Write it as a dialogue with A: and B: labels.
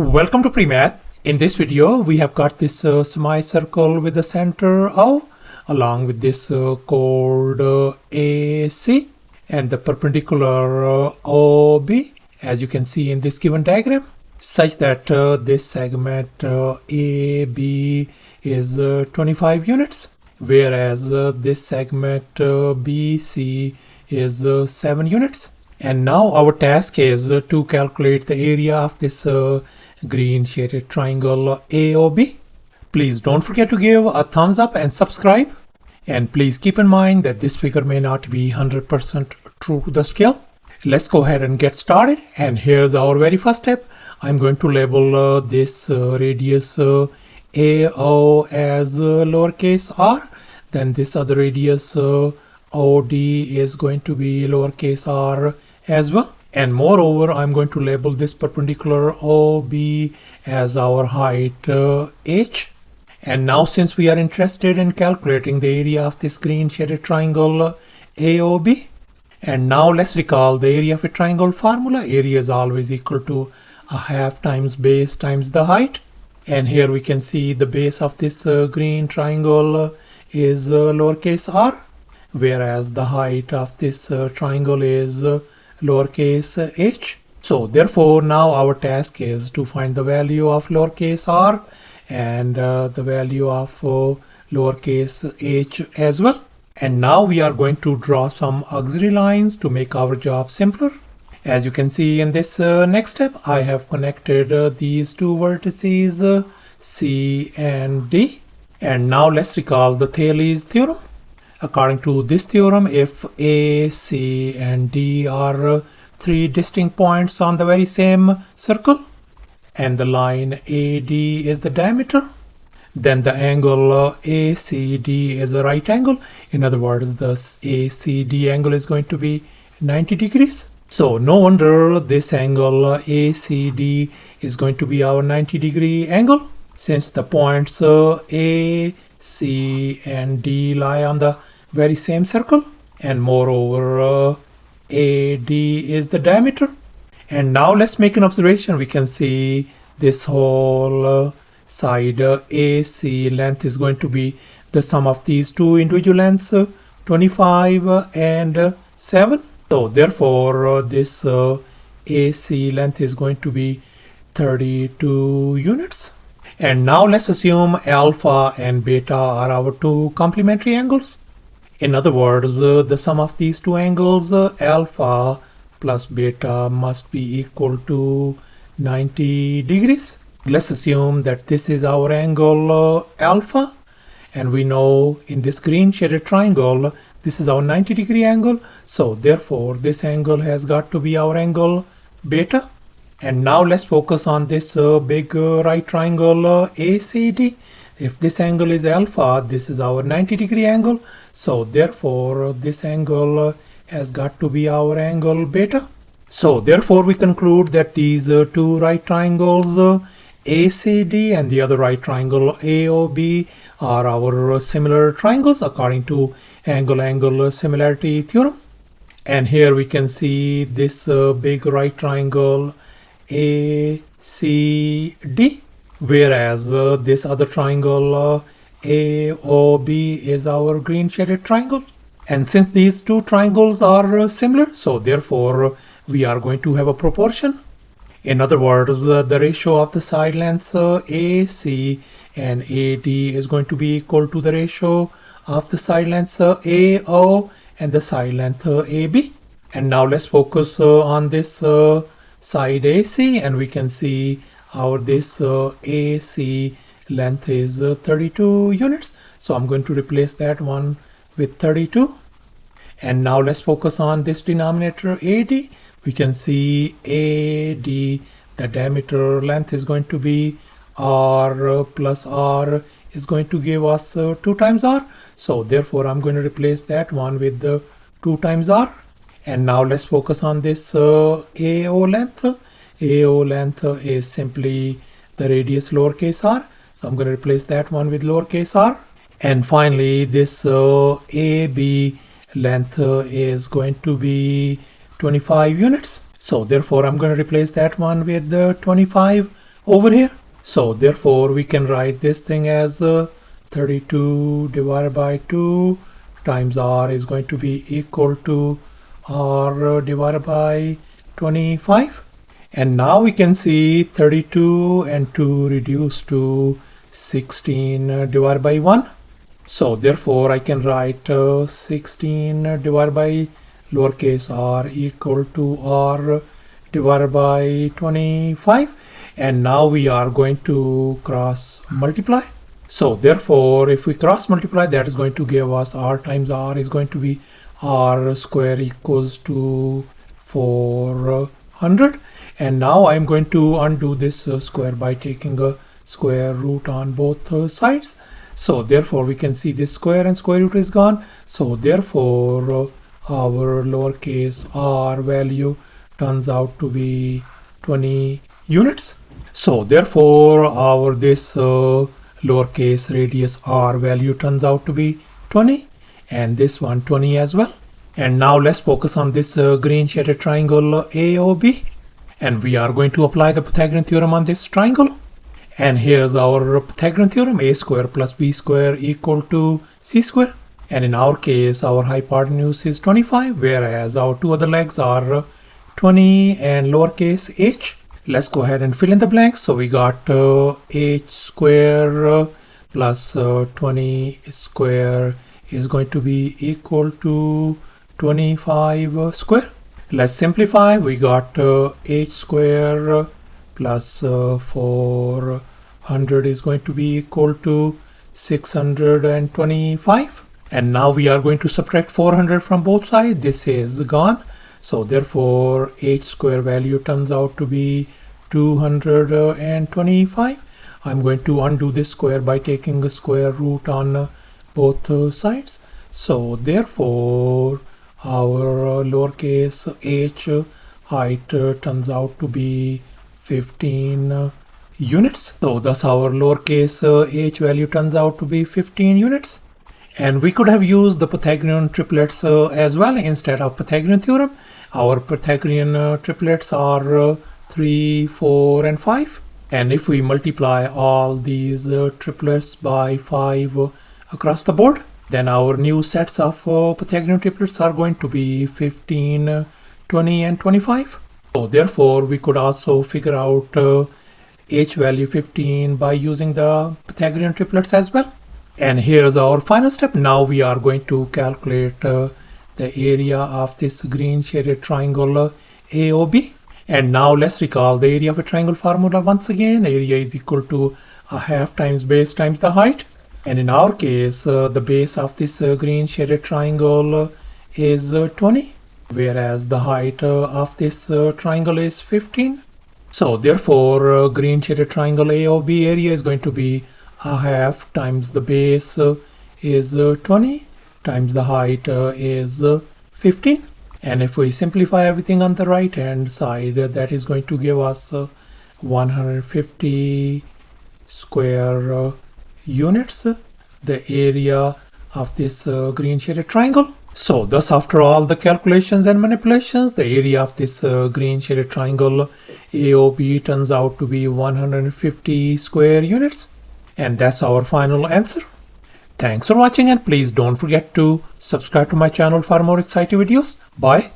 A: Welcome to PreMath. In this video, we have got this semicircle with the center O, along with this chord AC and the perpendicular OB, as you can see in this given diagram, such that this segment AB is 25 units, whereas this segment BC is 7 units. And now our task is to calculate the area of this green shaded triangle AOB. Please don't forget to give a thumbs up and subscribe. And please keep in mind that this figure may not be 100% true to the scale. Let's go ahead and get started. And here's our very first step. I'm going to label this radius AO as lowercase r. Then this other radius OD is going to be lowercase r as well. And moreover, I'm going to label this perpendicular OB as our height h. And now, since we are interested in calculating the area of this green shaded triangle AOB, and now let's recall the area of a triangle formula. Area is always equal to a half times base times the height. And here we can see the base of this green triangle is lowercase r, whereas the height of this triangle is lowercase h. So therefore, now our task is to find the value of lowercase r and the value of lowercase h as well. And now we are going to draw some auxiliary lines to make our job simpler. As you can see in this next step, I have connected these two vertices C and D. And now let's recall the Thales theorem. According to this theorem, if A, C, and D are three distinct points on the very same circle, and the line AD is the diameter, then the angle ACD is a right angle. In other words, the ACD angle is going to be 90 degrees. So no wonder this angle ACD is going to be our 90-degree angle, since the points A, C, and D lie on the very same circle, and moreover AD is the diameter. And now let's make an observation. We can see this whole side AC length is going to be the sum of these two individual lengths, 25 and 7. So therefore this AC length is going to be 32 units. And now let's assume alpha and beta are our two complementary angles. In other words, the sum of these two angles, alpha plus beta, must be equal to 90 degrees. Let's assume that this is our angle alpha, and we know in this green shaded triangle, this is our 90-degree angle. So therefore, this angle has got to be our angle beta. And now let's focus on this big right triangle ACD. If this angle is alpha, this is our 90-degree angle. So therefore, this angle has got to be our angle beta. So therefore, we conclude that these two right triangles ACD and the other right triangle AOB are our similar triangles according to angle-angle similarity theorem. And here we can see this big right triangle ACD, whereas this other triangle AOB is our green shaded triangle. And since these two triangles are similar, so therefore we are going to have a proportion. In other words, the ratio of the side lengths AC and AD is going to be equal to the ratio of the side lengths AO and the side length AB. And now let's focus on this side AC, and we can see our this AC length is 32 units. So I'm going to replace that one with 32. And now let's focus on this denominator AD. We can see AD, the diameter length is going to be R plus R is going to give us 2 times R. So therefore I'm going to replace that one with 2 times R. And now let's focus on this AO length. AO length is simply the radius lowercase r. So I'm going to replace that one with lowercase r. And finally, this AB length is going to be 25 units. So therefore, I'm going to replace that one with 25 over here. So therefore we can write this thing as 32 divided by 2 times r is going to be equal to r divided by 25. And now we can see 32 and 2 reduced to 16 divided by 1. So therefore I can write 16 divided by lowercase r equal to r divided by 25. And now we are going to cross multiply. So therefore if we cross multiply, that is going to give us r times r is going to be r square equals to 400. And now I'm going to undo this square by taking a square root on both sides. So therefore we can see this square and square root is gone. So therefore our lowercase r value turns out to be 20 units. So therefore our this lowercase radius r value turns out to be 20, and this one 20 as well. And now let's focus on this green shaded triangle AOB, and we are going to apply the Pythagorean theorem on this triangle. And here's our Pythagorean theorem: a square plus b square equal to c square. And in our case our hypotenuse is 25, whereas our two other legs are 20 and lowercase h. Let's go ahead and fill in the blanks. So we got h square plus 20 square is going to be equal to 25 square. Let's simplify. We got h square plus 400 is going to be equal to 625. And now we are going to subtract 400 from both sides. This is gone. So therefore h square value turns out to be 225. I'm going to undo this square by taking a square root on both sides. So therefore our lowercase h height turns out to be 15 units. So thus our lowercase h value turns out to be 15 units. And we could have used the Pythagorean triplets as well instead of Pythagorean theorem. Our Pythagorean triplets are 3, 4 and 5. And if we multiply all these triplets by 5 across the board, then our new sets of Pythagorean triplets are going to be 15, 20 and 25. So therefore we could also figure out h value 15 by using the Pythagorean triplets as well. And here's our final step. Now we are going to calculate the area of this green shaded triangle AOB. And now let's recall the area of a triangle formula once again. Area is equal to a half times base times the height. And in our case, the base of this green shaded triangle is 20, whereas the height of this triangle is 15. So therefore, green shaded triangle AOB area is going to be a half times the base is 20 times the height is 15. And if we simplify everything on the right hand side, that is going to give us 150 square units, the area of this green shaded triangle. So thus after all the calculations and manipulations, the area of this green shaded triangle AOB turns out to be 150 square units. And that's our final answer. Thanks for watching, and please don't forget to subscribe to my channel for more exciting videos. Bye.